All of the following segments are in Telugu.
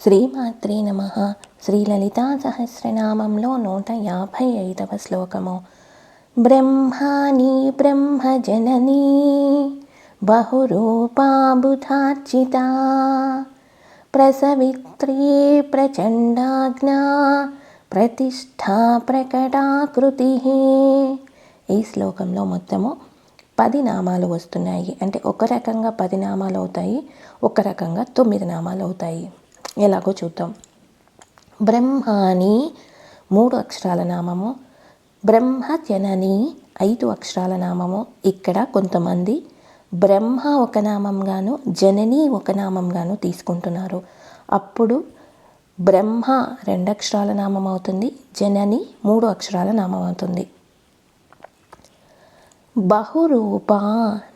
శ్రీమాత్రే నమః. శ్రీ లలితా సహస్రనామంలో 155వ శ్లోకము. బ్రహ్మాని బ్రహ్మజననీ బహురూపా బుధార్చితా ప్రసవిత్రీ ప్రచండాజ్ఞా ప్రతిష్ఠా ప్రకటాకృతి. ఈ శ్లోకంలో మొత్తము 10 నామాలు వస్తున్నాయి. అంటే ఒక రకంగా 10 నామాలు అవుతాయి, ఒక రకంగా 9 నామాలు అవుతాయి. ఎలాగో చూద్దాం. బ్రహ్మాని 3 అక్షరాల నామము, బ్రహ్మజనని 5 అక్షరాల నామము. ఇక్కడ కొంతమంది బ్రహ్మ ఒక నామంగాను జనని ఒక నామంగాను తీసుకుంటున్నారు. అప్పుడు బ్రహ్మ 2 అక్షరాల నామం అవుతుంది, జనని 3 అక్షరాల నామం అవుతుంది. బహురూప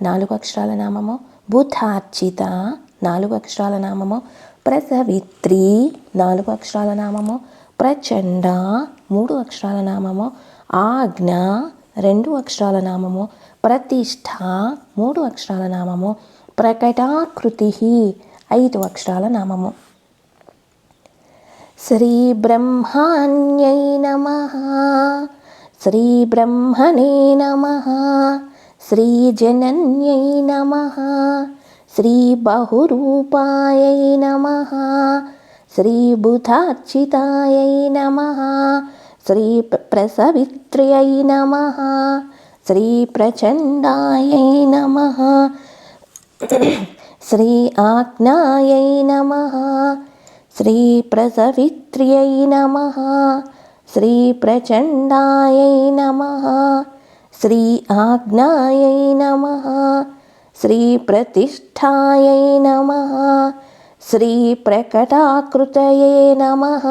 4 అక్షరాల నామము, బుధార్చిత 4 అక్షరాల నామము, ప్రసవిత్రి 4 అక్షరాల నామము, ప్రచండ 3 అక్షరాల నామము, ఆజ్ఞ 2 అక్షరాల నామము, ప్రతిష్ఠ 3 అక్షరాల నామము, ప్రకటాకృతి 5 అక్షరాల నామము. శ్రీ బ్రహ్మాణ్యై నమః, శ్రీ బ్రహ్మణే నమః, శ్రీ జనన్యై నమః, శ్రీ బహురూపాయై నమః, శ్రీ బుధార్చితాయై నమః, శ్రీ ప్రసవిత్ర్యై నమః, శ్రీ ప్రచండాయై నమః, శ్రీ ఆజ్ఞాయై నమః, శ్రీ ప్రసవిత్ర్యై నమః, శ్రీ ప్రచండాయై నమః, శ్రీ ఆజ్ఞాయై నమః, శ్రీ ప్రతిష్ఠాయై నమః, శ్రీ ప్రకటాకృతయే నమః.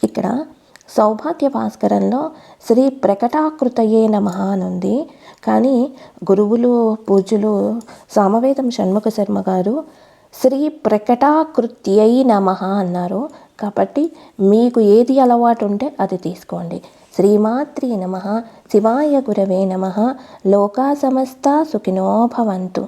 ఇక్కడ సౌభాగ్య భాస్కరంలో శ్రీ ప్రకటాకృతయే నమః అని ఉంది. కానీ గురువులు పూజ్యులు సామవేదం షణ్ముఖ శర్మ గారు శ్రీ ప్రకటాకృత్యై నమః అన్నారు. కాబట్టి మీకు ఏది అలవాటు ఉంటే అది తీసుకోండి. శ్రీమాత్రే నమః. శివాయ గురవే నమః. లోకా సమస్తా సుఖినో భవంతు.